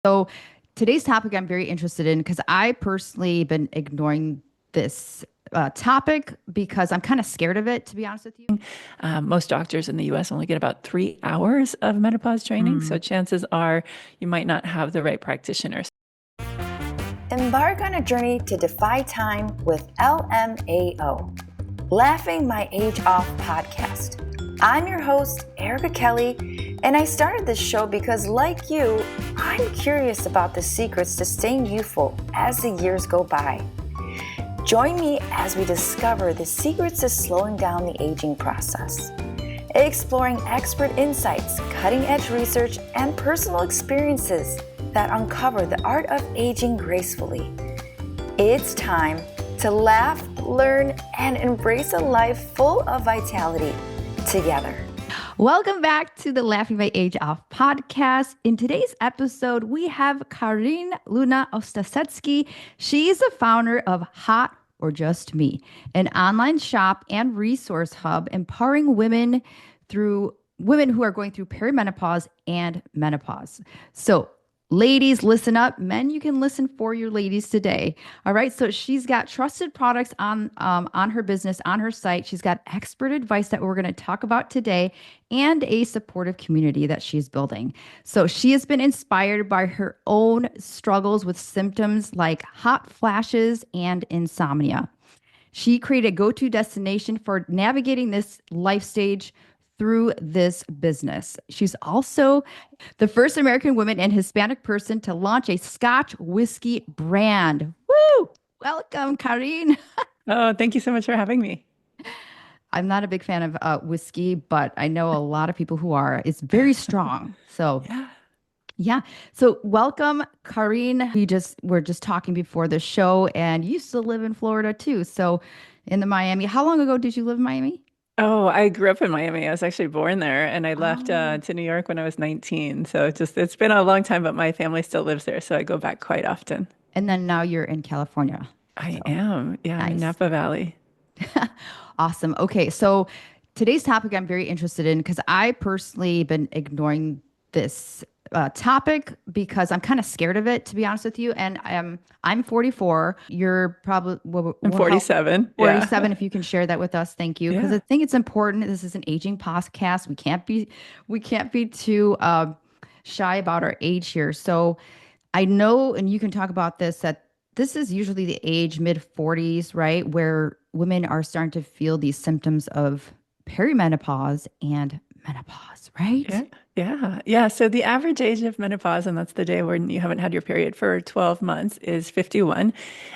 So today's topic I'm very interested in because I personally been ignoring this topic because I'm kind of scared of it, to be honest with you. Most doctors in the US only get about 3 hours of menopause training. So Mm. chances are you might not have the right practitioners. Embark on a journey to defy time with LMAO, Laughing My Age Off podcast. I'm your host, Erica Kelly, and I started this show because, like you, I'm curious about the secrets to staying youthful as the years go by. Join me as we discover the secrets to slowing down the aging process, exploring expert insights, cutting-edge research, and personal experiences that uncover the art of aging gracefully. It's time to laugh, learn, and embrace a life full of vitality together. Welcome back to the Laughing My Age Off podcast. In today's episode, we have Carin Luna-Ostaseski. She's the founder of Hot or Just Me, an online shop and resource hub empowering women who are going through perimenopause and menopause. So ladies, listen up. Men, you can listen for your ladies today. All right. So she's got trusted products on her business, on her site. She's got expert advice that we're going to talk about today, and a supportive community that she's building. So she has been inspired by her own struggles with symptoms like hot flashes and insomnia. She created a go-to destination for navigating this life stage through this business. She's also the first American woman and Hispanic person to launch a Scotch whiskey brand. Woo! Welcome, Karine. Oh, thank you so much for having me. I'm not a big fan of whiskey, but I know a lot of people who are. It's very strong. So, Yeah. yeah. So, welcome, Karine. We're just talking before the show, and you used to live in Florida too. So, in the Miami. How long ago did you live in Miami? Oh, I grew up in Miami. I was actually born there and I left Oh. to New York when I was 19. So it's been a long time, but my family still lives there. So I go back quite often. And then now you're in California. I So, am. Yeah, I'm in nice. Napa Valley. Awesome. Okay, so today's topic I'm very interested in because I personally been ignoring this topic because I'm kind of scared of it, to be honest with you. And I'm 44. You're probably I'm how 47. Yeah. 47. If you can share that with us, thank you. Because Yeah. I think it's important. This is an aging podcast. We can't be too shy about our age here. So I know, and you can talk about this, that this is usually the age mid 40s, right? Where women are starting to feel these symptoms of perimenopause and menopause, right? Yeah, yeah. So the average age of menopause, and that's the day when you haven't had your period for 12 months, is 51.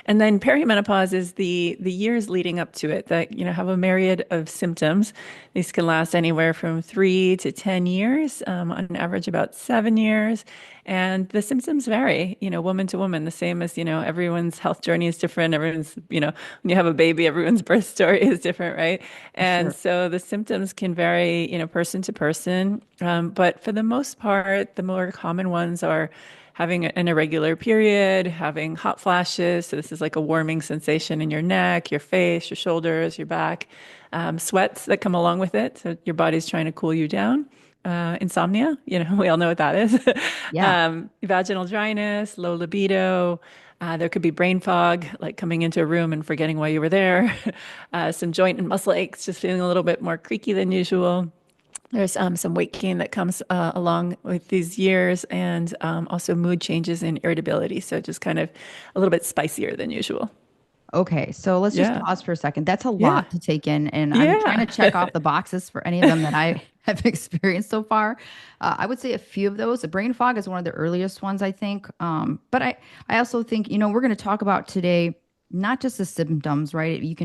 And then perimenopause is the years leading up to it that, have a myriad of symptoms. These can last anywhere from 3 to 10 years, on average about 7 years. And the symptoms vary, woman to woman, the same as, everyone's health journey is different. Everyone's, when you have a baby, everyone's birth story is different, right? For And sure. so the symptoms can vary, person to person. But for the most part, the more common ones are having an irregular period, having hot flashes. So this is like a warming sensation in your neck, your face, your shoulders, your back, sweats that come along with it. So your body's trying to cool you down. Insomnia, we all know what that is. Yeah. Vaginal dryness, low libido. There could be brain fog, like coming into a room and forgetting why you were there. Some joint and muscle aches, just feeling a little bit more creaky than usual. There's some weight gain that comes along with these years, and also mood changes and irritability. So just kind of a little bit spicier than usual. Okay, so let's just Yeah, pause for a second. That's a yeah, lot to take in, and I'm trying to yeah, check off the boxes for any of them that I have experienced so far. I would say a few of those. The brain fog is one of the earliest ones, I think. But I also think, we're going to talk about today not just the symptoms, right? You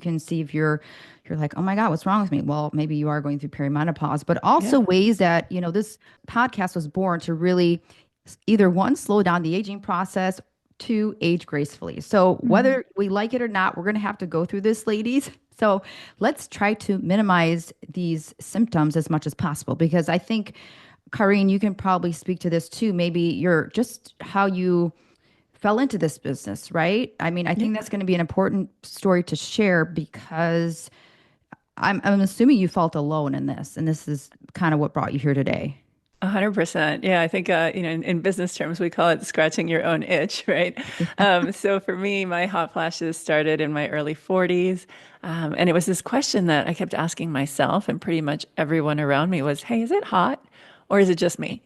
can see if you're like, oh my God, what's wrong with me? Well, maybe you are going through perimenopause, but also yeah. ways that, this podcast was born to really either one, slow down the aging process, to age gracefully. So Mhm. whether we like it or not, we're going to have to go through this, ladies. So let's try to minimize these symptoms as much as possible because I think, Karine, you can probably speak to this too. Maybe you're just how you fell into this business, right? I mean, I think Yeah. that's going to be an important story to share because I'm assuming you felt alone in this, and this is kind of what brought you here today. 100%. Yeah, I think in business terms we call it scratching your own itch, right? So for me, my hot flashes started in my early 40s, and it was this question that I kept asking myself, and pretty much everyone around me was, "Hey, is it hot, or is it just me?"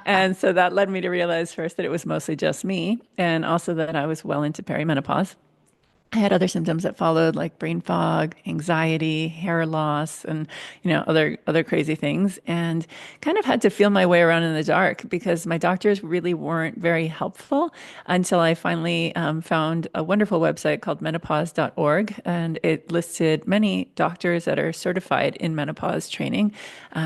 And so that led me to realize first that it was mostly just me, and also that I was well into perimenopause. I had other symptoms that followed, like brain fog, anxiety, hair loss, and other crazy things, and kind of had to feel my way around in the dark because my doctors really weren't very helpful until I finally found a wonderful website called menopause.org, and it listed many doctors that are certified in menopause training.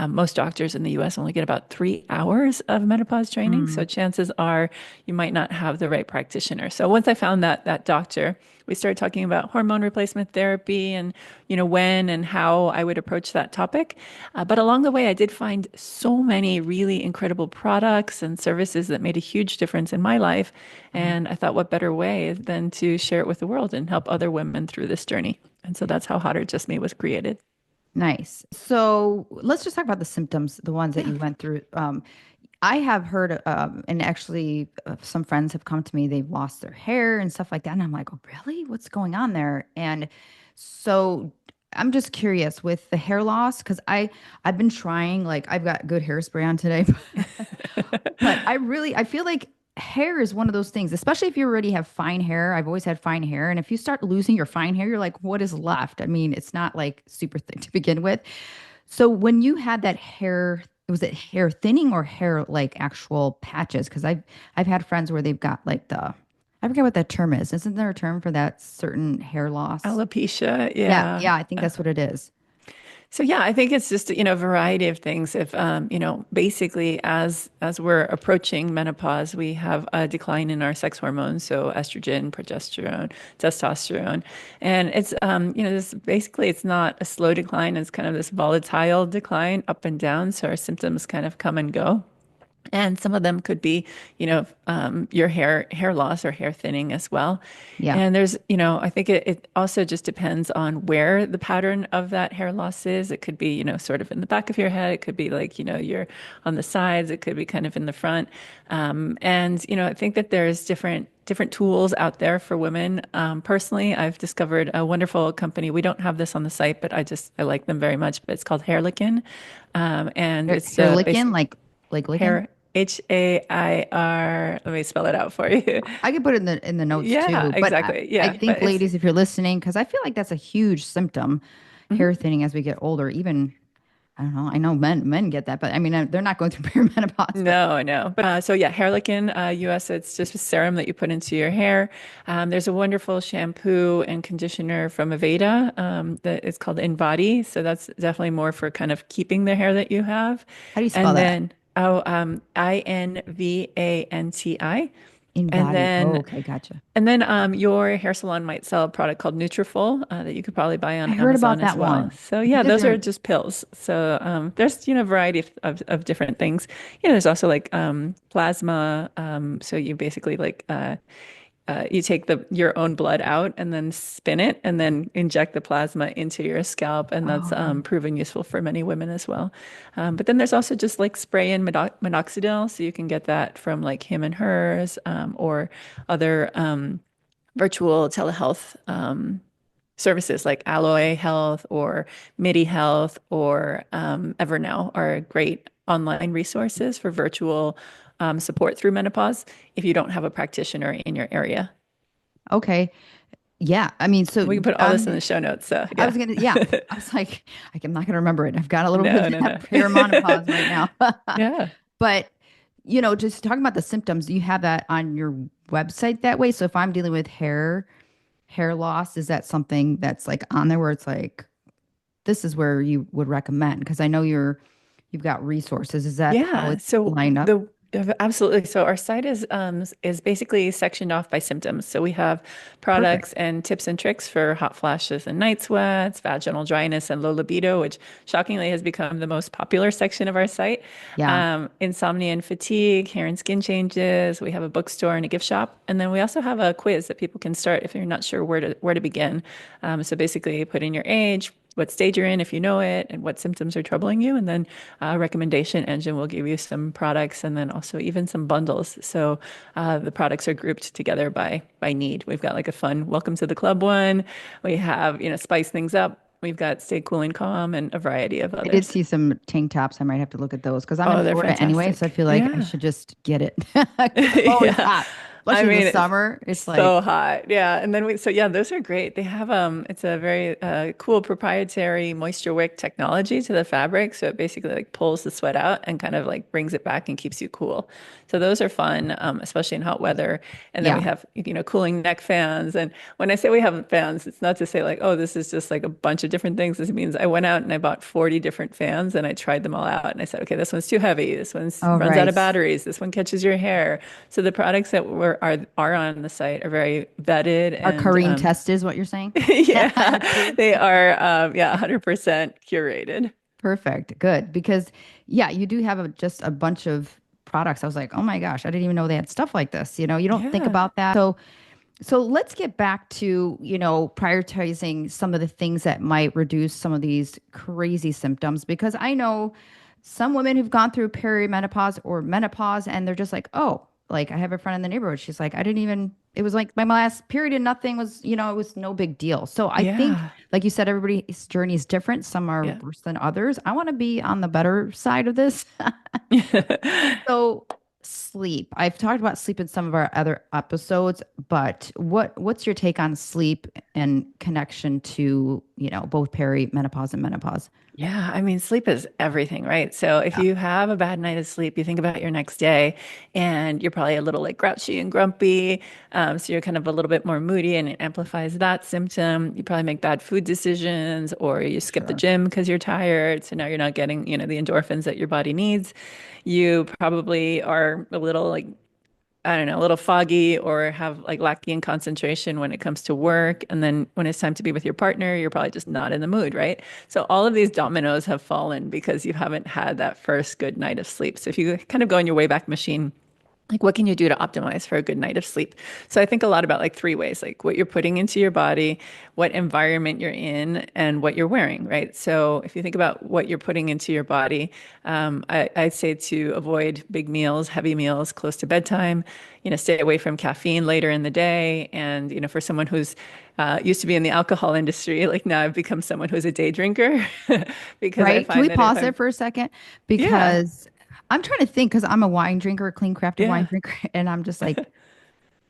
Most doctors in the U.S. only get about 3 hours of menopause training, so Mm. chances are you might not have the right practitioner. So once I found that doctor, we started talking about hormone replacement therapy and when and how I would approach that topic. But along the way, I did find so many really incredible products and services that made a huge difference in my life. And I thought, what better way than to share it with the world and help other women through this journey? And so that's how Hot or Just Me was created. Nice. So let's just talk about the symptoms, the ones that Yeah. you went through. I have heard, and actually, some friends have come to me. They've lost their hair and stuff like that, and I'm like, "Oh, really? What's going on there?" And so I'm just curious with the hair loss because I've been trying. Like, I've got good hairspray on today, but I feel like hair is one of those things, especially if you already have fine hair. I've always had fine hair, and if you start losing your fine hair, you're like, "What is left?" I mean, it's not like super thick to begin with. So when you had that hair, was it hair thinning or hair like actual patches? Because I've had friends where they've got like I forget what that term is. Isn't there a term for that certain hair loss? Alopecia. Yeah, Yeah. yeah, I think that's what it is. So yeah, I think it's just a variety of things. If basically as we're approaching menopause, we have a decline in our sex hormones, so estrogen, progesterone, testosterone, and it's this basically it's not a slow decline; it's kind of this volatile decline, up and down. So our symptoms kind of come and go. And some of them could be, your hair loss or hair thinning as well. Yeah. And there's, I think it also just depends on where the pattern of that hair loss is. It could be, sort of in the back of your head. It could be like, you're on the sides. It could be kind of in the front. And I think that there's different tools out there for women. Personally, I've discovered a wonderful company. We don't have this on the site, but I like them very much. But it's called Hairlickin, and it's Hair licking, basically like licking. hair, Hair. Let me spell it out for you. I could put it in the notes Yeah, too, but exactly. I Yeah, but think it's ladies, if you're listening, because I feel like that's a huge symptom, hair thinning as we get older. Even I don't know. I know men get that, but I mean they're not going through perimenopause. But no, no. But so yeah, Hairlickin, US, it's just a serum that you put into your hair. There's a wonderful shampoo and conditioner from Aveda that is called Invadi. So that's definitely more for kind of keeping the hair that you have. how do you spell And that? then Invanti. In And body. Oh, then okay, gotcha. Your hair salon might sell a product called Nutrafol that you could probably buy I on heard about Amazon as that well. one. So You yeah, guys those are are just pills. So there's a variety of different things. There's also like plasma. So you basically like you take your own blood out and then spin it and then inject the plasma into your scalp, and that's oh, proven useful for many women as well. But then there's also just like spray in minoxidil, so you can get that from like Him and Hers or other virtual telehealth services like Alloy Health or MIDI Health or Evernow are great online resources for virtual support through menopause if you don't have a practitioner in your area. okay. Yeah. I mean, so We can put all this in the show notes. So I yeah. was gonna, yeah. I was like, I'm not gonna remember it. I've got a little bit No, of no, that no. perimenopause right now. Yeah. But just talking about the symptoms, you have that on your website that way. So if I'm dealing with hair loss, is that something that's like on there where it's like this is where you would recommend? Because I know you've got resources. Is that how Yeah. it's lined up? The absolutely. So our site is basically sectioned off by symptoms. So we have Perfect. products and tips and tricks for hot flashes and night sweats, vaginal dryness, and low libido, which shockingly has become the most popular section of our site. Yeah. Insomnia and fatigue, hair and skin changes. We have a bookstore and a gift shop, and then we also have a quiz that people can start if you're not sure where to begin. So basically, you put in your age, what stage you're in if you know it and what symptoms are troubling you. And then recommendation engine will give you some products and then also even some bundles. So the products are grouped together by need. We've got like a fun welcome to the club one. We have, spice things up. We've got stay cool and calm and a variety of I did others. see some tank tops. I might have to look at those because I'm in Oh, they're Florida anyway, so I fantastic. feel like I Yeah. should just get it because it's always Yeah. hot, I especially in the mean, it's summer. It's so like, hot. Yeah. And then so yeah, those are great. They have, it's a very cool proprietary moisture wick technology to the fabric. So it basically like pulls the sweat out and kind of like brings it back and keeps you cool. So those are fun, especially in hot weather. And then we yeah. have, cooling neck fans. And when I say we have fans, it's not to say like, oh, this is just like a bunch of different things. This means I went out and I bought 40 different fans and I tried them all out. And I said, okay, this one's too heavy. This one Oh, runs out of right. batteries. This one catches your hair. So the products that are on the site are very vetted Our and Korean test is what you're saying? yeah, Approved. they are yeah, 100% curated. Perfect. Good. Because, yeah, you do have just a bunch of products. I was like, oh my gosh, I didn't even know they had stuff like this. You don't think Yeah. about that. So let's get back to, prioritizing some of the things that might reduce some of these crazy symptoms because I know some women who've gone through perimenopause or menopause and they're just like, oh, like I have a friend in the neighborhood. She's like, I didn't even, it was like my last period and nothing was, it was no big deal. So I think, Yeah. like you said, everybody's journey is different. Some are Yeah. worse than others. I want to be on the better side of this. So sleep. I've talked about sleep in some of our other episodes, but what's your take on sleep and connection to, both perimenopause and menopause? Yeah, I mean, sleep is everything, right? So if Yeah, you have a bad night of sleep, you think about your next day and you're probably a little like grouchy and grumpy. So you're kind of a little bit more moody and it amplifies that symptom. You probably make bad food decisions or you skip the sure. gym because you're tired. So now you're not getting, the endorphins that your body needs. You probably are a little like I don't know, a little foggy or have like lacking in concentration when it comes to work. And then when it's time to be with your partner, you're probably just not in the mood, right? So all of these dominoes have fallen because you haven't had that first good night of sleep. So if you kind of go in your Wayback Machine, like what can you do to optimize for a good night of sleep? So I think a lot about like three ways, like what you're putting into your body, what environment you're in, and what you're wearing, right? So if you think about what you're putting into your body, I'd say to avoid big meals, heavy meals close to bedtime, stay away from caffeine later in the day. And, for someone who's used to be in the alcohol industry, like now I've become someone who's a day drinker because I Right? Can we find that if pause it I'm, for a second? yeah, Because I'm trying to think because I'm a wine drinker, a clean crafted wine yeah. drinker, and I'm just like,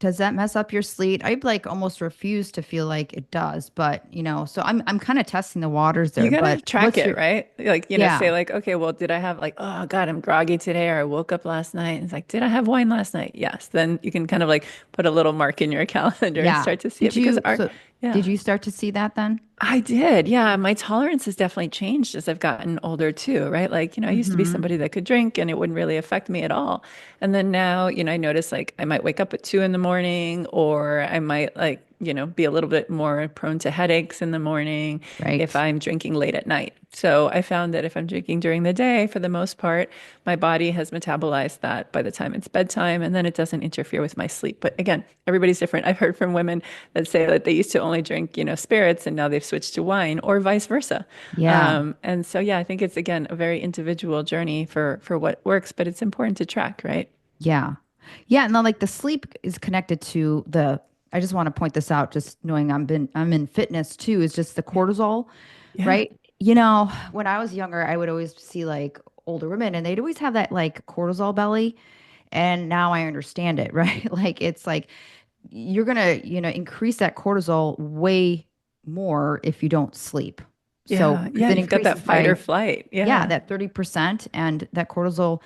does that mess up your sleep? I like almost refuse to feel like it does, but so I'm kind of testing the waters You there. gotta But track what's it, your right? Like, yeah, say like, okay, well, did I have like, oh God, I'm groggy today, or I woke up last night and it's like, did I have wine last night? Yes. Then you can kind of like put a little mark in your calendar and yeah. start to see it because Did yeah. you start to see that then? I did. Yeah. My tolerance has definitely changed as I've gotten older too, right? Like, I used to be Mm-hmm. somebody that could drink and it wouldn't really affect me at all. And then now, I notice like I might wake up at 2 in the morning or I might like, be a little bit more prone to headaches in the morning if Right. I'm drinking late at night. So I found that if I'm drinking during the day, for the most part, my body has metabolized that by the time it's bedtime and then it doesn't interfere with my sleep. But again, everybody's different. I've heard from women that say that they used to only drink, spirits and now they've switched to wine or vice versa. Yeah. And so, yeah, I think it's again a very individual journey for what works, but it's important to track, right? Yeah. Yeah. And then like the sleep is connected to I just want to point this out, just knowing I'm in fitness too, is just the Yeah. cortisol, Yeah. right? When I was younger, I would always see like older women and they'd always have that like cortisol belly. And now I understand it, right? Like it's like you're gonna, increase that cortisol way more if you don't sleep. So Yeah. because Yeah. it You've got that increases fight or by, flight. yeah, Yeah. that 30% and that cortisol.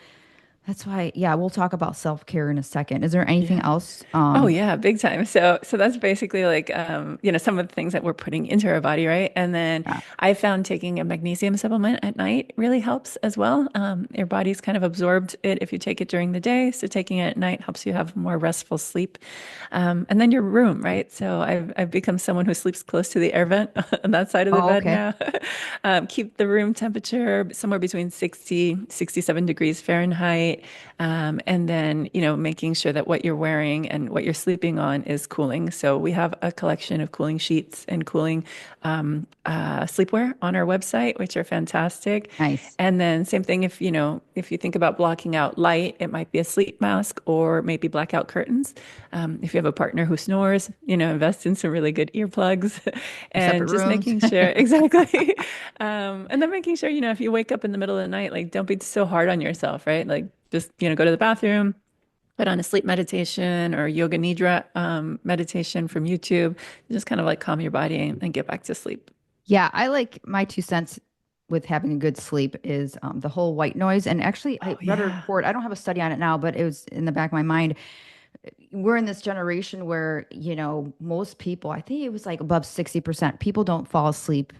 That's why, yeah, we'll talk about self-care in a second. Is there anything Yeah. else? Oh yeah, big time. So that's basically like some of the things that we're putting into our body, right? And then Yeah. I found taking a magnesium supplement at night really helps as well. Your body's kind of absorbed it if you take it during the day, so taking it at night helps you have more restful sleep. And then your room, right? So I've become someone who sleeps close to the air vent on that side of the Oh, bed okay. now. Keep the room temperature somewhere between 67 degrees Fahrenheit night. And then, making sure that what you're wearing and what you're sleeping on is cooling. So we have a collection of cooling sheets and cooling sleepwear on our website, which are fantastic. Nice. And then same thing if you think about blocking out light, it might be a sleep mask or maybe blackout curtains. If you have a partner who snores, invest in some really good earplugs Separate and just rooms. making sure exactly. And then making sure, if you wake up in the middle of the night, like don't be so hard on yourself, right? Like just, go to the bathroom, put on a sleep meditation or yoga nidra meditation from YouTube. Just kind of like calm your body and get back to sleep. Yeah, I like my 2 cents with having a good sleep is the whole white noise. And actually, I Oh, read a yeah. report. I don't have a study on it now, but it was in the back of my mind. We're in this generation where, most people, I think it was like above 60%, people don't fall asleep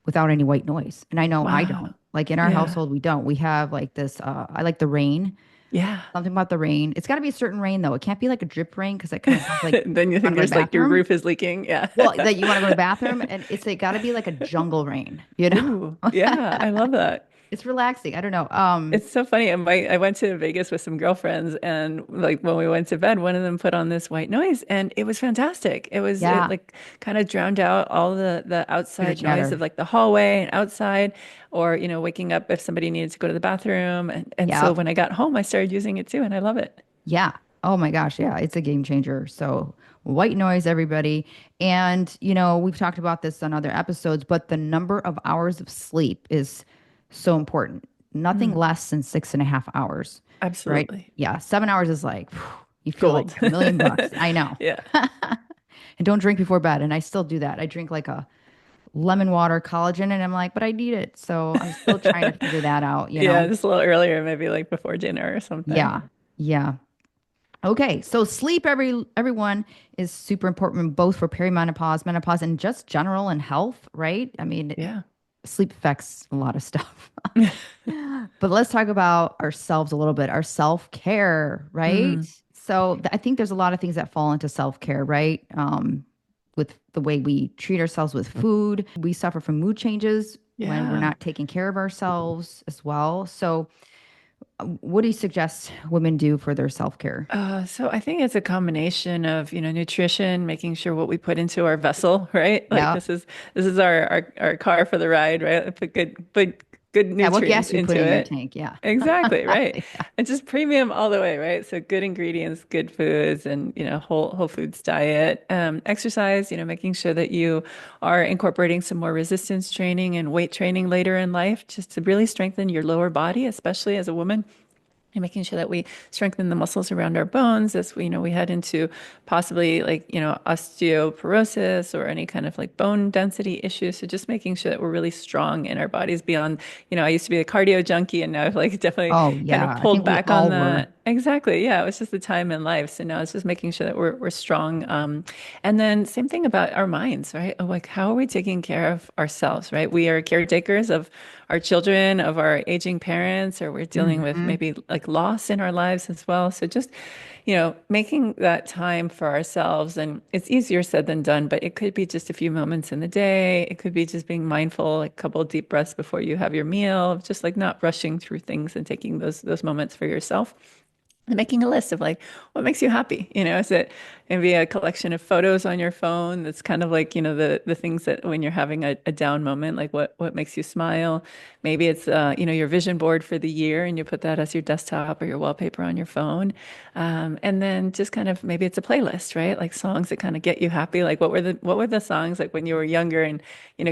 without any white noise. And I know I don't. Wow. Like in our Yeah. household, we don't. We have like this, I like the rain. Yeah. Something about the rain. It's got to be a certain rain though. It can't be like a drip rain because it kind of sounds like Then you you want think to go to there's the like your bathroom. roof is leaking. Yeah. Well, that you want to go to the bathroom, and it's like got to be like a jungle rain, you know? Ooh, yeah. I love that. It's relaxing. I don't know. It's so funny. I went to Vegas with some girlfriends, and like when we went to bed, one of them put on this white noise, and it was fantastic. It Yeah, like kind of drowned out all the chitter outside noise chatter. of like the hallway and outside, or waking up if somebody needed to go to the bathroom. And so Yep. when I got home, I started using it too, and I love it. Yeah. Oh my gosh. Yeah. It's a game changer. So white noise, everybody. And, we've talked about this on other episodes, but the number of hours of sleep is so important. Nothing Mm, less than 6.5 hours, right? absolutely. Yeah. 7 hours is like, you feel like Gold. a million bucks. I know. Yeah. And don't drink before bed. And I still do that. I drink like a lemon water collagen and I'm like, but I need it. So I'm still trying to figure that out. Yeah, just a little earlier, maybe like before dinner or something. Yeah. Yeah. Okay, so sleep everyone is super important both for perimenopause, menopause, and just general and health, right? I mean, Yeah. sleep affects a lot of stuff. But let's talk about ourselves a little bit, our self-care, right? Mm, So I think there's a lot of things that fall into self-care, right? With the way we treat ourselves with food, we suffer from mood changes when we're yeah. not taking care of ourselves as well. So what do you suggest women do for their self-care? So I think it's a combination of, nutrition, making sure what we put into our vessel, right? Like Yeah. this is our car for the ride, right? Put good Yeah, what nutrients gas you put into in your it. tank? Yeah. Exactly, right. Yeah. And just premium all the way, right? So good ingredients, good foods, and whole foods diet. Exercise, making sure that you are incorporating some more resistance training and weight training later in life, just to really strengthen your lower body, especially as a woman and making sure that we strengthen the muscles around our bones as we head into possibly like, osteoporosis or any kind of like bone density issues. So just making sure that we're really strong in our bodies beyond, I used to be a cardio junkie and now I've like definitely Oh, kind of yeah. I pulled think we back on all were. that. Exactly. Yeah. It was just the time in life. So now it's just making sure that we're strong. And then same thing about our minds, right? Like how are we taking care of ourselves, right? We are caretakers of our children, of our aging parents, or we're dealing with Hmm. maybe like loss in our lives as well. So just, making that time for ourselves. And it's easier said than done, but it could be just a few moments in the day. It could be just being mindful, like a couple of deep breaths before you have your meal, just like not rushing through things and taking those moments for yourself and making a list of like what makes you happy. Is it maybe a collection of photos on your phone that's kind of like, the things that when you're having a down moment, like what makes you smile. Maybe it's your vision board for the year and you put that as your desktop or your wallpaper on your phone. And then just kind of maybe it's a playlist, right? Like songs that kind of get you happy. Like what were the songs like when you were younger and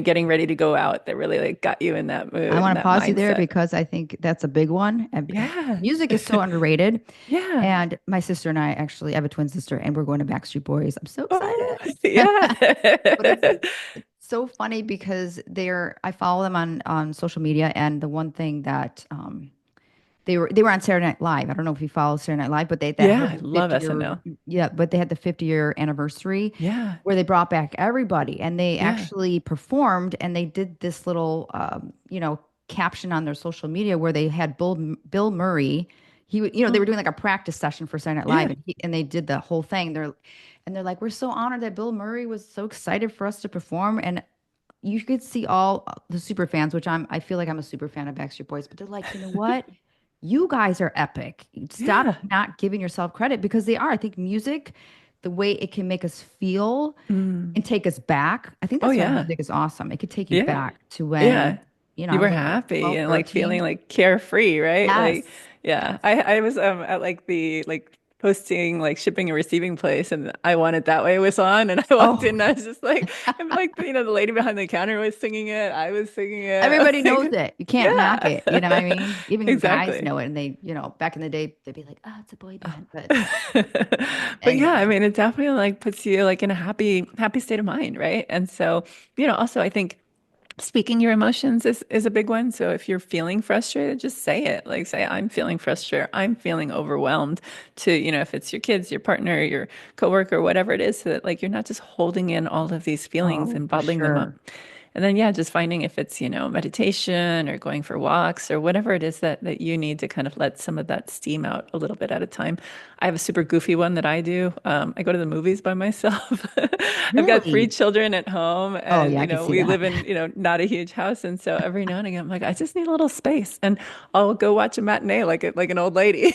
getting ready to go out that really like got you in that I mood and want to that pause you there mindset? because I think that's a big one. And Yeah. music is so underrated. Yeah. And my sister and I actually have a twin sister, and we're going to Backstreet Boys. I'm so Oh, excited. But yeah. it's so funny because I follow them on social media, and the one thing that they were on Saturday Night Live. I don't know if you follow Saturday Night Live, but they Yeah, had I the love 50-year, SNL. yeah, but they had the 50-year anniversary Yeah, where they brought back everybody, and they yeah. actually performed, and they did this little caption on their social media where they had Bill Murray. They were Oh, doing like a practice session for Saturday Night Live, yeah, and they did the whole thing. They're like, we're so honored that Bill Murray was so excited for us to perform, and you could see all the super fans, which I feel like I'm a super fan of Backstreet Boys, but they're like, you know what? you guys are epic. Stop Yeah. not giving yourself credit because they are. I think music, the way it can make us feel Mm. and take us back. I think Oh that's why yeah. music is awesome. It could take you Yeah. back to when, Yeah. You I were was like what, happy 12, and like feeling 13. like carefree, right? Like, Yes. yeah. Yes. I was at like the like posting like shipping and receiving place and I Want It That Way was on and I walked Oh, in and I was just like I'm like the lady behind the counter was singing it. I was singing it. everybody knows Like, it. You can't knock yeah. it. You know what I mean? Even guys Exactly. know it. And they, back in the day, they'd be like, oh, it's a boy band. But But yeah, I anyway, mean, it definitely like puts you like in a happy state of mind, right? And so, also I think speaking your emotions is a big one. So if you're feeling frustrated, just say it. Like say, I'm feeling frustrated. I'm feeling overwhelmed to, if it's your kids, your partner, your coworker, whatever it is, so that like you're not just holding in all of these feelings oh, and for bottling them up. sure. And then, yeah, just finding if it's, meditation or going for walks or whatever it is that you need to kind of let some of that steam out a little bit at a time. I have a super goofy one that I do. I go to the movies by myself. I've got three Really? children at home Oh, and, yeah, I can see we that. live in, not a huge house. And so every now and again, I'm like, I just need a little space and I'll go watch a matinee like an old lady,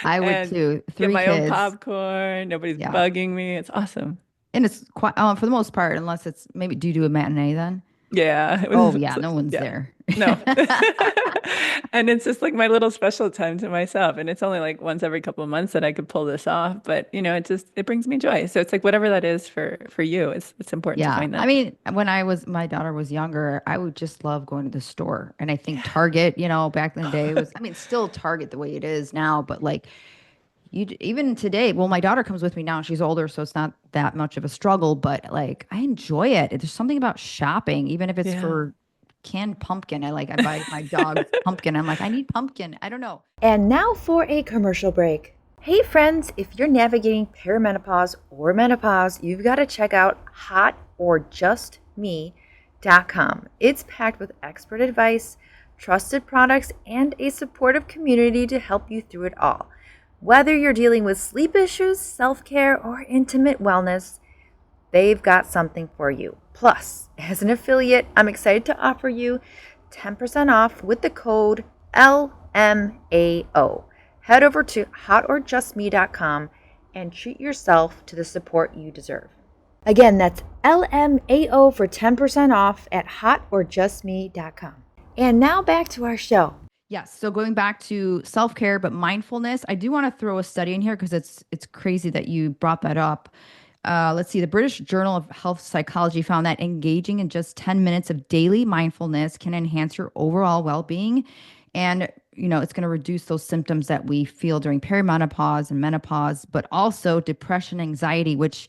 I would and too. get Three my own kids. popcorn. Nobody's Yeah. bugging me. It's awesome. And it's quite, for the most part, unless it's maybe, do you do a matinee then? Yeah, it Oh, was, yeah, no one's yeah, there. no. And it's just like my little special time to myself. And it's only like once every couple of months that I could pull this off. But it brings me joy. So it's like whatever that is for you, it's important to Yeah. find I that. mean, when my daughter was younger, I would just love going to the store. And I think Yeah. Target, back in the day was, I mean, still Target the way it is now, but like even today, well, my daughter comes with me now. She's older, so it's not that much of a struggle, but like I enjoy it. There's something about shopping, even if it's Yeah. for canned pumpkin. I buy my dog pumpkin. I'm like, I need pumpkin. I don't know. And now for a commercial break. Hey friends, if you're navigating perimenopause or menopause, you've got to check out hotorjustme.com. It's packed with expert advice, trusted products, and a supportive community to help you through it all. Whether you're dealing with sleep issues, self-care, or intimate wellness, they've got something for you. Plus, as an affiliate, I'm excited to offer you 10% off with the code LMAO. Head over to hotorjustme.com and treat yourself to the support you deserve. Again, that's LMAO for 10% off at hotorjustme.com. And now back to our show. Yes. So going back to self-care, but mindfulness, I do want to throw a study in here because it's crazy that you brought that up. Let's see. The British Journal of Health Psychology found that engaging in just 10 minutes of daily mindfulness can enhance your overall well-being. And, it's going to reduce those symptoms that we feel during perimenopause and menopause, but also depression, anxiety, which,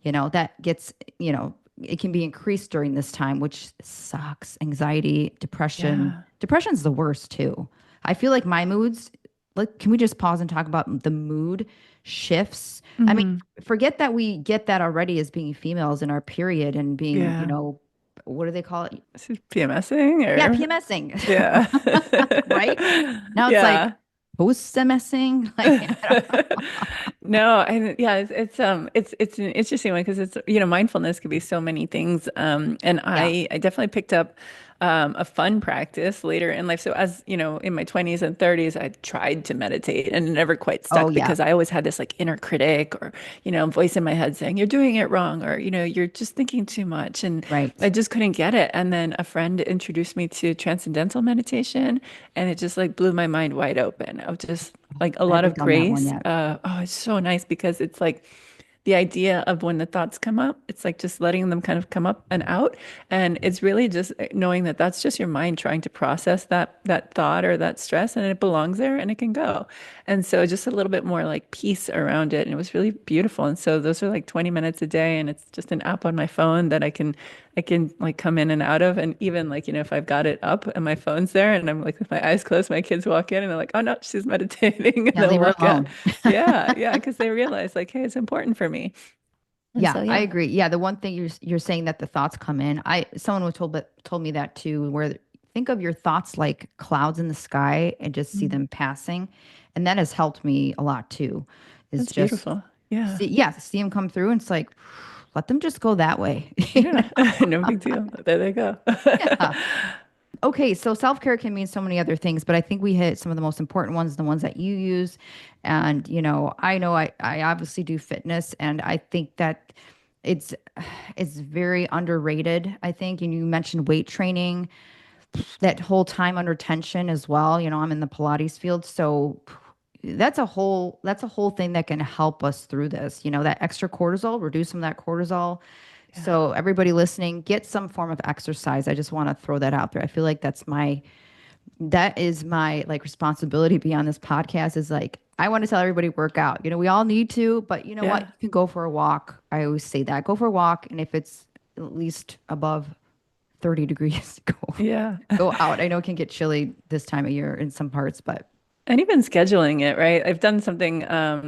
that gets, it can be increased during this time, which sucks. Anxiety, depression. Yeah. Depression's the worst too. I feel like my moods, like, can we just pause and talk about the mood shifts? I mean, Hmm. forget that we get that already as being females in our period and being, Yeah. what do they call it? Is it PMSing Yeah, or PMSing, yeah. right? Now it's like Yeah. post-MSing. Like, I don't know. No, and yeah, it's an interesting one because it's mindfulness could be so many things. And Yeah. I definitely picked up a fun practice later in life. So as in my 20s and 30s, I tried to meditate and it never quite Oh, stuck yeah. because I always had this like inner critic or voice in my head saying you're doing it wrong or you're just thinking too much, and Right. I just couldn't get it. And then a friend introduced me to transcendental meditation, and it just like blew my mind wide open of just like a I lot haven't of done that one grace. yet. Oh, it's so nice because it's like the idea of when the thoughts come up, it's like just letting them kind of come up and out. And it's really just knowing that that's just your mind trying to process that thought or that stress, and it belongs there and it can go. And so just a little bit more like peace around it. And it was really beautiful. And so those are like 20 minutes a day, and it's just an app on my phone that I can like come in and out of. And even like, if I've got it up and my phone's there and I'm like with my eyes closed, my kids walk in and they're like, oh no, she's meditating. And Yeah, they'll leave her walk out. alone. Yeah, yeah, because they realize like, hey, it's important for me. And Yeah, so I yeah. agree. Yeah, the one thing you're saying that the thoughts come in. Someone was told me that too, where think of your thoughts like clouds in the sky and just see Mm, them passing, and that has helped me a lot too. Is that's just beautiful. Yeah. see them come through, and it's like let them just go that way. Yeah. No big deal. There they go. Yeah. Okay, so self-care can mean so many other things, but I think we hit some of the most important ones, the ones that you use. And, I obviously do fitness, and I think that it's it's very underrated, I think. And you mentioned weight training, that whole time under tension as well. I'm in the Pilates field, so that's a whole thing that can help us through this. That extra cortisol, reduce some of that cortisol. Yeah. So everybody listening, get some form of exercise. I just want to throw that out there. I feel like that is my like responsibility beyond this podcast is like I want to tell everybody work out. We all need to, but you know what? Yeah. You can go for a walk. I always say that. Go for a walk, and if it's at least above 30 degrees, Yeah. go out. I know it can get chilly this time of year in some parts, but And even scheduling it, right? I've done something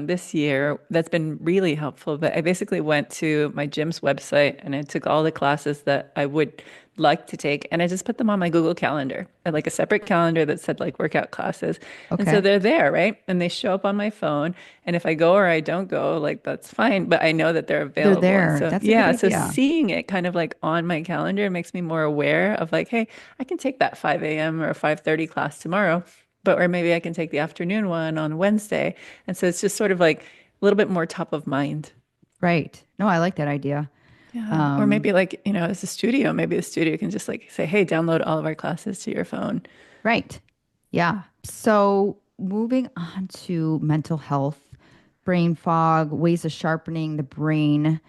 this year that's been really helpful. But I basically went to my gym's website and I took all the classes that I would like to take and I just put them on my Google Calendar, like a separate calendar that said like workout classes. And so okay. they're there, right? And they show up on my phone. And if I go or I don't go, like that's fine. But I know that they're They're available. And there. so, That's a good yeah, so idea. seeing it kind of like on my calendar makes me more aware of like, hey, I can take that 5 a.m. or 5:30 class tomorrow but or maybe I can take the afternoon one on Wednesday. And so it's just sort of like a little bit more top of mind. Right. No, I like that idea. Yeah. Or Um, maybe like, as a studio, maybe the studio can just like say, hey, download all of our classes to your phone. right. Yeah. So moving on to mental health, brain fog, ways of sharpening the brain.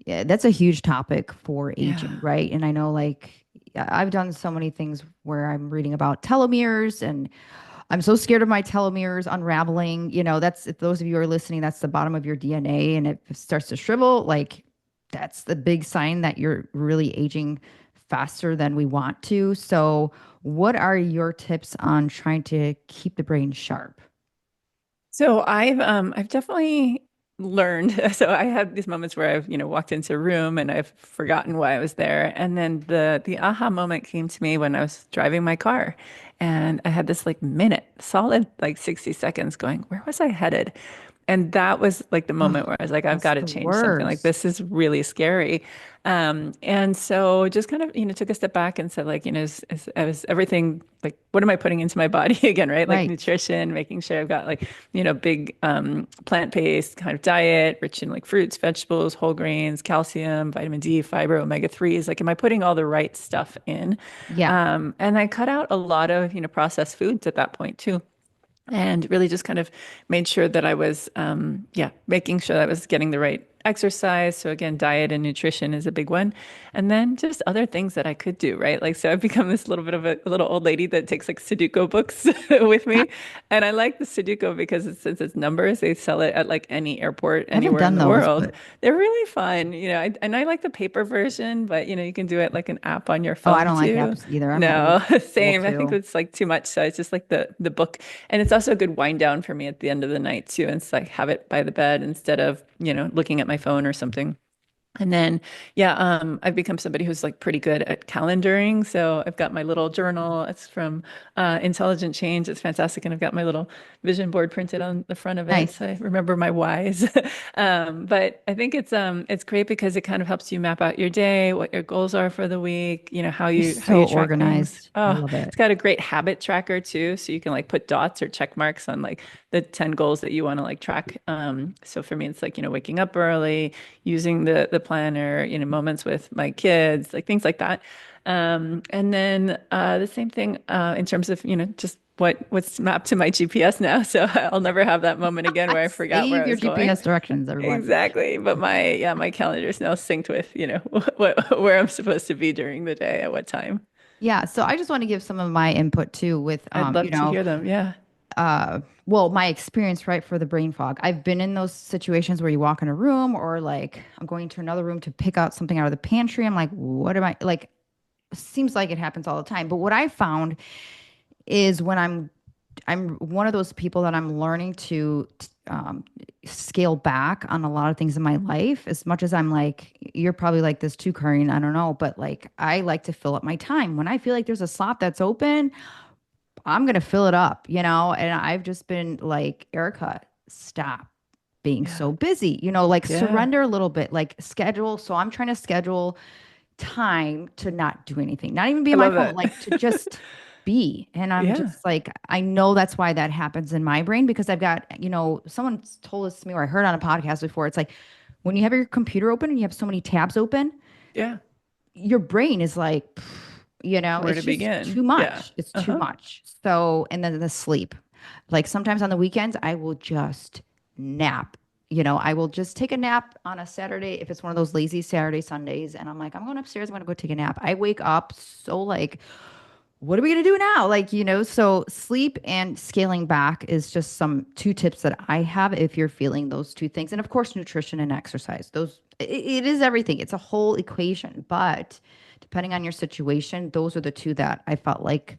Yeah, that's a huge topic for aging, Yeah. right? And I know like I've done so many things where I'm reading about telomeres and I'm so scared of my telomeres unraveling. That's if those of you are listening, that's the bottom of your DNA and it starts to shrivel. Like that's the big sign that you're really aging faster than we want to. So, what are your tips on trying to keep the brain sharp? So I've definitely learned. So I had these moments where I've, walked into a room and I've forgotten why I was there. And then the aha moment came to me when I was driving my car. And I had this like minute, solid like 60 seconds going, where was I headed? And that was like the moment Oh, where I was like, I've that's got to the change something. Like worst. this is really scary. And so just kind of, took a step back and said like, is everything like, what am I putting into my body again, right? Like Right. nutrition, making sure I've got like, big plant-based kind of diet, rich in like fruits, vegetables, whole grains, calcium, vitamin D, fiber, omega-3s. Like, am I putting all the right stuff in? Yeah. And I cut out a lot of, processed foods at that point too and really just kind of made sure that I was, making sure that I was getting the right exercise. So again, diet and nutrition is a big one. And then just other things that I could do, right? Like, so I've become this little bit of a little old lady that takes like Sudoku books with I me. And I like the Sudoku because since it's numbers, they sell it at like any airport haven't anywhere in done the those, world. but They're really fun, and I like the paper version, but you can do it like an app on your oh, I phone don't like too. apps either. I'm old No, school same. I think too. it's like too much. So it's just like the book and it's also a good wind down for me at the end of the night too. And it's like have it by the bed instead of, looking at my phone or something. And then, yeah, I've become somebody who's like pretty good at calendaring. So I've got my little journal. It's from Intelligent Change. It's fantastic. And I've got my little vision board printed on the front of it. Nice. So I remember my whys. But I think it's great because it kind of helps you map out your day, what your goals are for the week, how You're you so track things. organized. I Oh, love it. it's got a great habit tracker too. So you can like put dots or check marks on like the 10 goals that you want to like track. So for me, it's like, waking up early, using the planner, moments with my kids, like things like that. And then the same thing in terms of, just what's mapped to my GPS now. So I'll never have that moment again where I forgot where Save I your was going. GPS directions, everyone. Exactly. But my calendar is now synced with, where I'm supposed to be during the day at what time. Yeah, so I just want to give some of my input too with I'd love to hear them. Yeah. well, my experience, right, for the brain fog. I've been in those situations where you walk in a room or like I'm going to another room to pick out something out of the pantry. I'm like, what am I like? Seems like it happens all the time. But what I found is when I'm one of those people that I'm learning to scale back on a lot of things in my life. As much as I'm like, you're probably like this too, Karin. I don't know, but like I like to fill up my time when I feel like there's a slot that's open. I'm gonna fill it up, And I've just been like, Erica, stop being Yeah. so busy, like Yeah. surrender a little bit, like schedule. So I'm trying to schedule time to not do anything, not even be I on my love phone, that. like to just be. And I'm Yeah. just like, I know that's why that happens in my brain because I've got, someone told this to me or I heard on a podcast before. It's like when you have your computer open and you have so many tabs open, Yeah. your brain is like, Where it's to just begin? too Yeah. much. It's too Uh-huh. much. So, and then the sleep. Like sometimes on the weekends, I will just nap. I will just take a nap on a Saturday if it's one of those lazy Saturday Sundays. And I'm like, I'm going upstairs. I'm going to go take a nap. I wake up so like, what are we going to do now? Like, so sleep and scaling back is just some two tips that I have if you're feeling those two things. And of course, nutrition and exercise. It is everything. It's a whole equation. But depending on your situation, those are the two that I felt like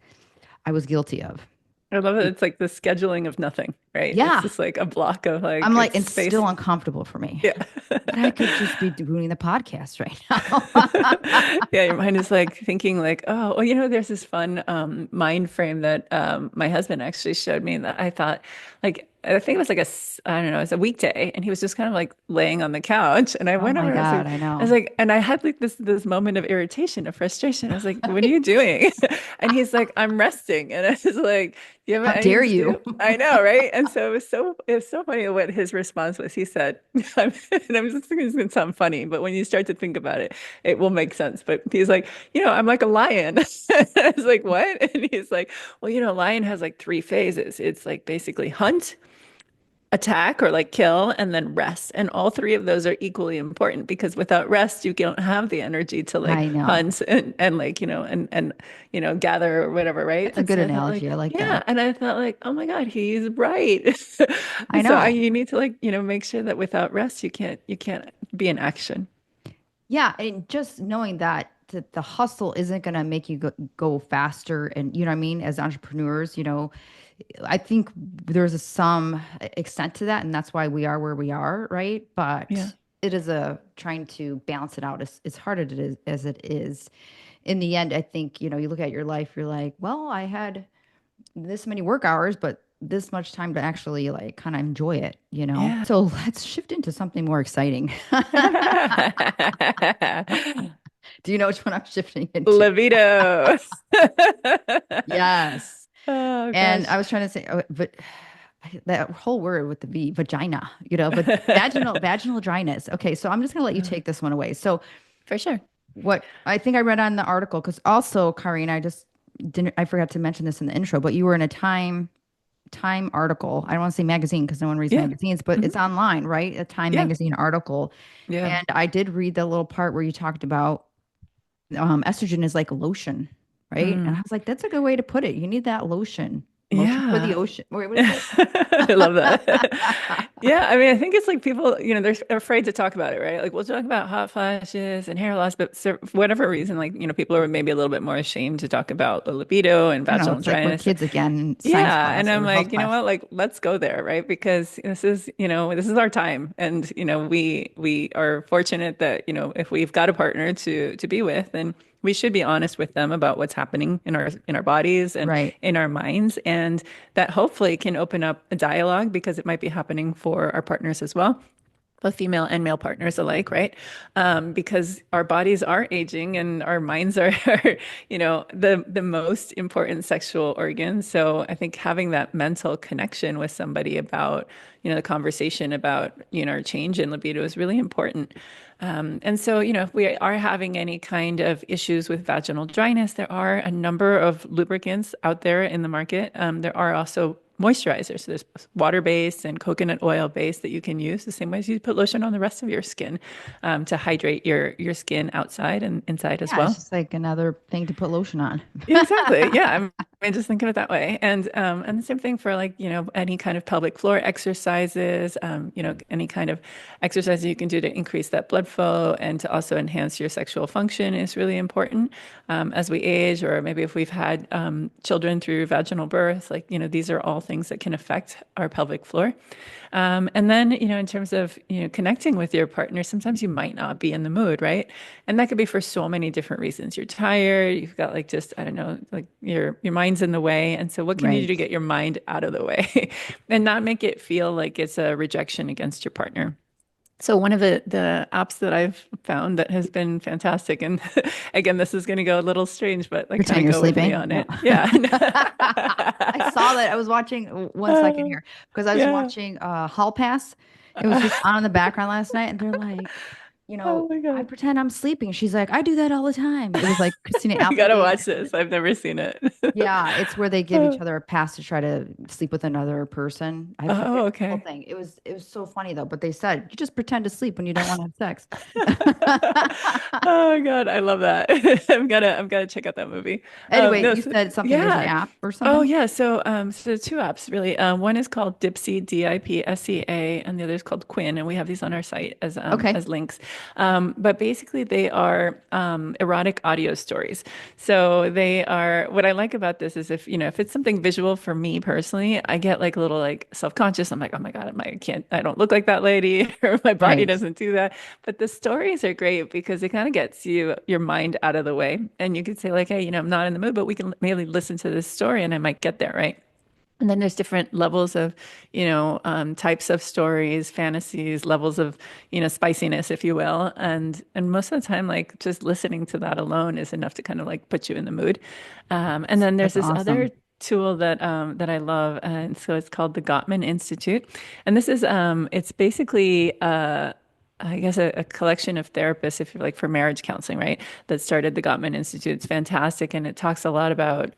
I was guilty of. I love it. It's like the scheduling of nothing, right? It's Yeah. just like a block of I'm like like, it's it's space. still uncomfortable for me. Yeah. But I could just be doing the podcast right now. Yeah, your mind is like thinking like, oh, well, there's this fun mind frame that my husband actually showed me that I thought like I think it was like I don't know, it was a weekday and he was just kind of like laying on the couch and I Oh went over my and God, I I was know. like, and I had like this moment of irritation, of frustration. I was like, what are you doing? And he's like, I'm resting. And I was like, do you How have dare anything to you? do? I know, right? And so it was so funny what his response was. He said, and I'm just thinking it's gonna sound funny, but when you start to think about it, it will make sense. But he's like, I'm like a lion. I was like, what? And he's like, well, lion has like three phases. It's like basically hunt, attack or like kill, and then rest. And all three of those are equally important because without rest, you don't have the energy to like I know. hunt and like, and gather or whatever, right? That's a And good so I thought like, analogy. I like yeah. that. And I thought like, oh my God, he's right. I So know. you need to like, make sure that without rest, you can't be in action. Yeah, and just knowing that the hustle isn't going to make you go faster and you know what I mean as entrepreneurs, I think there's some extent to that and that's why we are where we are, right? Yeah. But it is a trying to balance it out as hard as it is. In the end, I think, you look at your life, you're like, well, I had this many work hours, but this much time to actually like kind of enjoy it. Yeah. So let's shift into something more exciting. Do you know which one I'm shifting into? Libido. Yes. Oh And I gosh. was trying to say, but that whole word with the V, vagina, but vaginal dryness. Okay, so I'm just gonna let you take this one away. So For sure. what I think I read on the article, because also, Karina, I forgot to mention this in the intro, but you were in a Time article. I don't want to say magazine because no one reads Yeah. magazines, but Mhm. it's online, right? A Time Yeah. magazine article. Yeah. And I did read the little part where you talked about estrogen is like lotion, right? And I Mm. was like, that's a good way to put it. You need that lotion for the Yeah. ocean. Wait, what is it? I love that. Yeah, I mean, I think it's like people, they're afraid to talk about it, right? Like we'll talk about hot flashes and hair loss, but for whatever reason, like, people are maybe a little bit more ashamed to talk about the libido and I know vaginal it's like we're dryness. kids again in science Yeah, and class I'm or health like, you know class. what? Like, let's go there, right? Because this is our time, and we are fortunate that if we've got a partner to be with, then we should be honest with them about what's happening in our bodies and Right. in our minds, and that hopefully can open up a dialogue because it might be happening for our partners as well, both female and male partners alike, right? Because our bodies are aging and our minds are, the most important sexual organ. So I think having that mental connection with somebody about, the conversation about, our change in libido is really important. And so, if we are having any kind of issues with vaginal dryness, there are a number of lubricants out there in the market. There are also moisturizers. So there's water-based and coconut oil-based that you can use the same way as you put lotion on the rest of your skin, to hydrate your skin outside and inside as Yeah, it's well. just like another thing to put lotion on. Yeah, exactly. Yeah, I mean, just think of it that way. And the same thing for like, any kind of pelvic floor exercises, any kind of exercise you can do to increase that blood flow and to also enhance your sexual function is really important, as we age, or maybe if we've had children through vaginal birth, like, these are all things that can affect our pelvic floor. And then, in terms of, connecting with your partner, sometimes you might not be in the mood, right? And that could be for so many different reasons. You're tired, you've got like just, I don't know, like your mind's in the way. And so what can you do Right. to get your mind out of the way and not make it feel like it's a rejection against your partner? So one of the apps that I've found that has been fantastic, and again, this is going to go a little strange, but like kind Pretend of you're go with me sleeping. on No. it. Yeah. I saw that. I was watching one second Uh, here because I was yeah. watching Hall Pass. It was just on in the background last night, and they're like, Oh my I God. pretend I'm sleeping. She's like, I do that all the time. It was like Christina I gotta Applegate. watch this. I've never seen it. Yeah, it's where they give each other a pass to try to sleep with another person. I forget Oh, the whole okay. thing. It was so funny though, but they said you just pretend to sleep when you don't want to have sex. Oh my God, I love that. I'm gonna check out that movie. Anyway, No, you so, said something. There's an yeah. app or Oh something. yeah. So two apps really. One is called Dipsea, Dipsea, and the other is called Quinn, and we have these on our site Okay. as links. But basically, they are erotic audio stories. So they are. What I like about this is if it's something visual for me personally, I get like a little like self-conscious. I'm like, oh my God, I don't look like that lady, or my body Right. doesn't do that. But the stories are great because it kind of gets your mind out of the way. And you could say, like, hey, I'm not in the mood, but we can maybe listen to this story and I might get there, right? And then there's different levels of, types of stories, fantasies, levels of, spiciness, if you will. And most of the time, like just listening to that alone is enough to kind of like put you in the mood. And then there's That's this other awesome. tool that I love, and so it's called the Gottman Institute. And this is it's basically I guess a collection of therapists, if you're like for marriage counseling, right? That started the Gottman Institute. It's fantastic, and it talks a lot about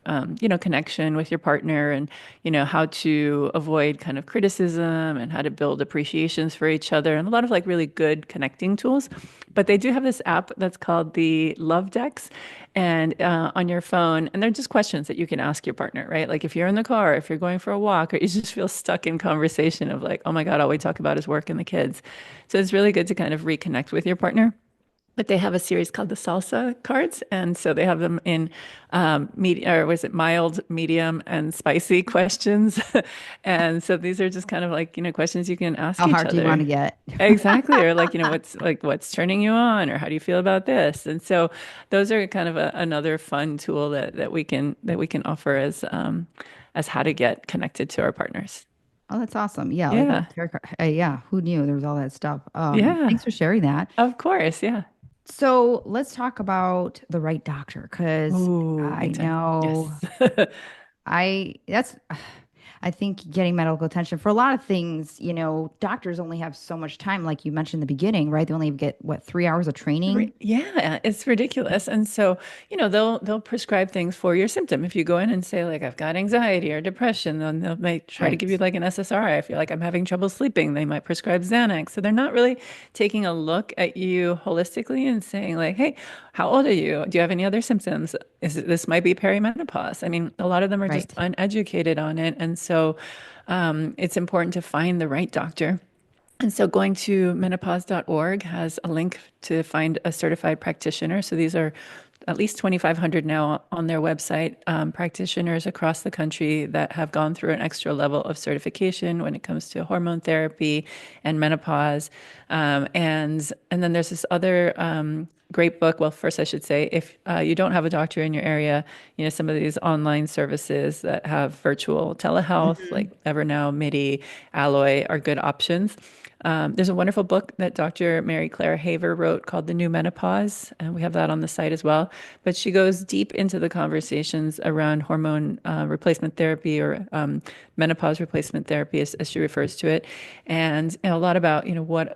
connection with your partner, and how to avoid kind of criticism and how to build appreciations for each other, and a lot of like really good connecting tools. But they do have this app that's called the Love Decks, and on your phone, and they're just questions that you can ask your partner, right? Like if you're in the car, if you're going for a walk, or you just feel stuck in conversation of like, oh my God, all we talk about is work and the kids. So it's really good to kind of reconnect with your partner. But they have a series called the salsa cards, and so they have them in or was it mild, medium, and spicy questions. And so these are just kind of like questions you can ask How each hard do you want other. to get? Exactly, or like what's turning you on, or how do you feel about this? And so those are kind of another fun tool that we can offer as how to get connected to our partners. Oh, that's awesome. Yeah, like Yeah, yeah, who knew there was all that stuff? yeah, Thanks for sharing that. of course, yeah. So let's talk about the right doctor because Oh, I big time. know Yes. that's I think getting medical attention for a lot of things, doctors only have so much time, like you mentioned in the beginning, right? They only get what, 3 hours of training? Yeah, it's ridiculous. And so, they'll prescribe things for your symptom. If you go in and say like I've got anxiety or depression, then they might try to give you Right. like an SSRI. I feel like I'm having trouble sleeping, they might prescribe Xanax. So they're not really taking a look at you holistically and saying like, "Hey, how old are you? Do you have any other symptoms? This might be perimenopause." I mean, a lot of them are just Right. uneducated on it. And so, it's important to find the right doctor. And so going to menopause.org has a link to find a certified practitioner. So these are at least 2,500 now on their website, practitioners across the country that have gone through an extra level of certification when it comes to hormone therapy and menopause. And then there's this other great book. Well, first I should say, if you don't have a doctor in your area, some of these online services that have virtual telehealth, Mhm. like Evernow, MIDI, Alloy, are good options. There's a wonderful book that Dr. Mary Claire Haver wrote called The New Menopause, and we have that on the site as well. But she goes deep into the conversations around hormone replacement therapy, or menopause replacement therapy, as she refers to it, and a lot about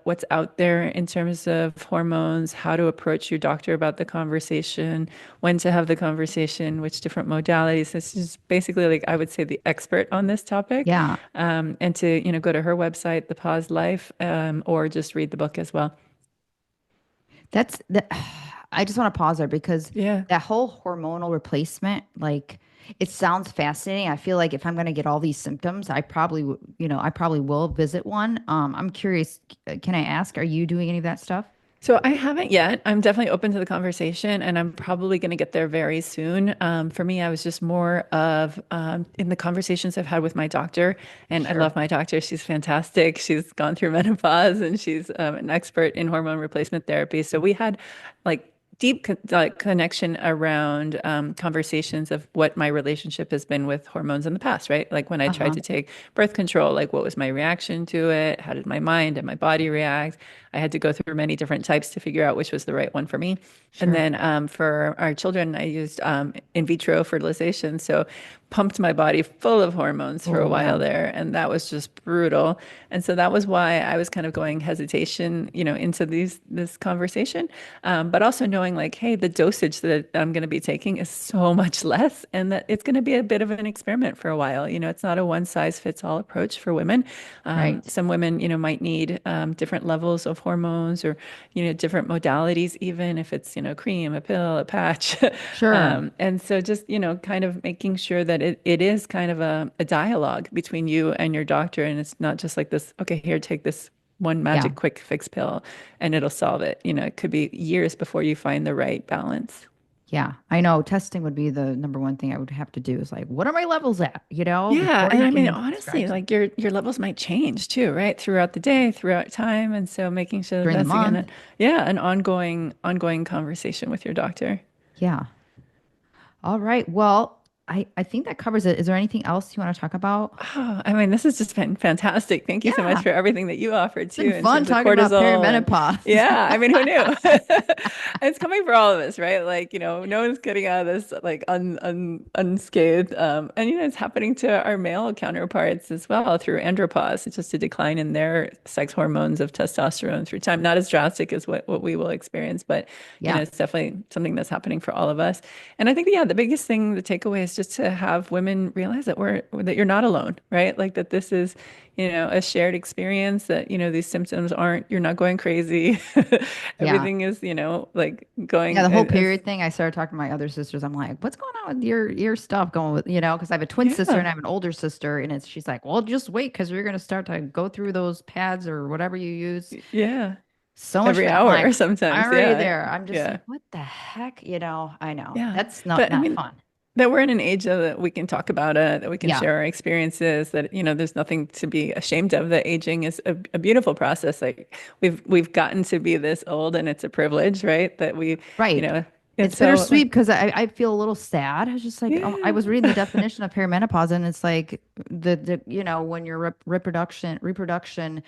what's out there in terms of hormones, how to approach your doctor about the conversation, when to have the conversation, which different modalities. This is basically like I would say the expert on this topic, Yeah. and to go to her website, The Pause Life, or just read the book as well. That's the I just want to pause there because Yeah. that whole hormonal replacement, like it sounds fascinating. I feel like if I'm going to get all these symptoms, I probably will visit one. I'm curious, can I ask, are you doing any of that stuff? So I haven't yet. I'm definitely open to the conversation, and I'm probably going to get there very soon. For me, I was just more of in the conversations I've had with my doctor, and I Sure. love my doctor. She's fantastic. She's gone through menopause, and she's an expert in hormone replacement therapy. So we had like deep connection around conversations of what my relationship has been with hormones in the past, right? Like when I tried Uh-huh. to take birth control, like what was my reaction to it? How did my mind and my body react? I had to go through many different types to figure out which was the right one for me. And Sure. then for our children, I used in vitro fertilization. So pumped my body full of hormones for a Oh, yeah. while there. And that was just brutal. And so that was why I was kind of going hesitation, into this conversation. But also knowing like, hey, the dosage that I'm going to be taking is so much less and that it's going to be a bit of an experiment for a while. It's not a one size fits all approach for women. Right. Some women, might need different levels of hormones or, different modalities, even if it's, cream, a pill, a patch. Sure. And so just, kind of making sure that it is kind of a dialogue between you and your doctor. And it's not just like this, okay, here, take this one Yeah. magic quick fix pill and it'll solve it. It could be years before you find the right balance. Yeah. I know testing would be the number one thing I would have to do is like, what are my levels at, Yeah, before and you I mean can prescribe honestly, something like your levels might change too, right? Throughout the day, throughout time, and so making sure that during the that's again, month. an ongoing conversation with your doctor. Yeah. All right. Well, I think that covers it. Is there anything else you want to talk about? Oh, I mean, this has just been fantastic. Thank you so much Yeah. for everything that you offered It's too, been in fun terms of talking about cortisol and perimenopause. yeah, I mean, who knew? It's coming for all of us, right? Like, no one's getting out of this like unscathed. And it's happening to our male counterparts as well through andropause. It's just a decline in their sex hormones of testosterone through time. Not as drastic as what we will experience, but Yeah. it's definitely something that's happening for all of us. And I think, yeah, the biggest thing, the takeaway is just to have women realize that you're not alone, right? Like that this is, a shared experience that, these symptoms aren't, you're not going crazy. Yeah. Everything is, like Yeah, going the whole as, period thing, I started talking to my other sisters. I'm like, what's going on with your stuff going with, because I have a twin sister yeah, and I have an older sister. And she's like, well, just wait because we're going to start to go through those pads or whatever you use. yeah. So much Every fat. I'm hour like, I'm sometimes. already Yeah. there. I'm just Yeah. like, what the heck? I know. Yeah. That's not But I not mean, fun. that we're in an age that we can talk about it, that we can Yeah. share our experiences, that, there's nothing to be ashamed of, that aging is a beautiful process. Like we've gotten to be this old and it's a privilege, right? That you Right. know, and It's so bittersweet like, because I feel a little sad. I was just like, I was reading the yeah, definition of perimenopause and it's like when your reproduction,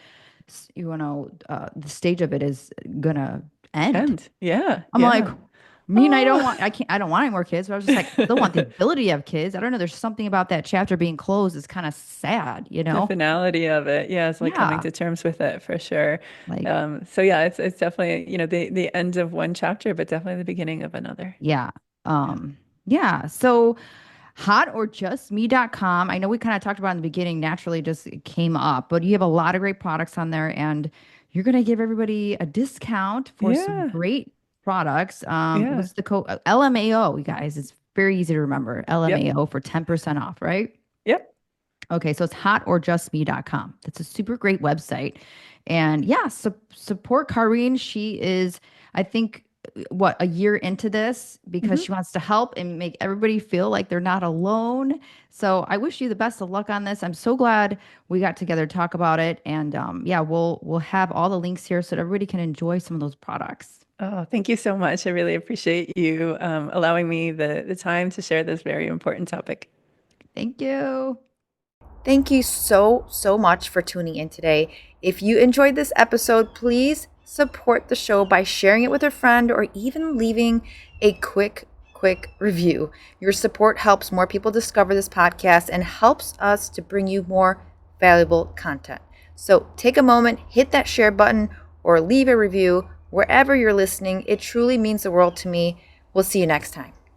the stage of it is gonna end. and yeah, I'm like, yeah. Oh, I don't want any more kids, but I was just like, I still want the ability to have kids. I don't know. There's something about that chapter being closed is kind of sad. the finality of it. Yeah, it's like coming Yeah. to terms with it for sure. Like, So yeah, it's definitely, the end of one chapter, but definitely the beginning of another. yeah. Yeah. So hotorjustme.com. I know we kind of talked about in the beginning, naturally just came up, but you have a lot of great products on there and you're going to give everybody a discount for some Yeah. great products. Yeah. What's the code? LMAO, you guys. It's very easy to remember. Yep. LMAO for 10% off, right? Yep. Okay, so it's hotorjustme.com. That's a super great website. And yeah, support Carin. She is, I think, what, a year into this because Hmm. she wants to help and make everybody feel like they're not alone. So I wish you the best of luck on this. I'm so glad we got together to talk about it. And yeah, we'll have all the links here so that everybody can enjoy some of those products. Oh, thank you so much. I really appreciate you allowing me the time to share this very important topic. Thank you. Thank you so, so much for tuning in today. If you enjoyed this episode, please support the show by sharing it with a friend or even leaving a quick review. Your support helps more people discover this podcast and helps us to bring you more valuable content. So take a moment, hit that share button, or leave a review wherever you're listening. It truly means the world to me. We'll see you next time.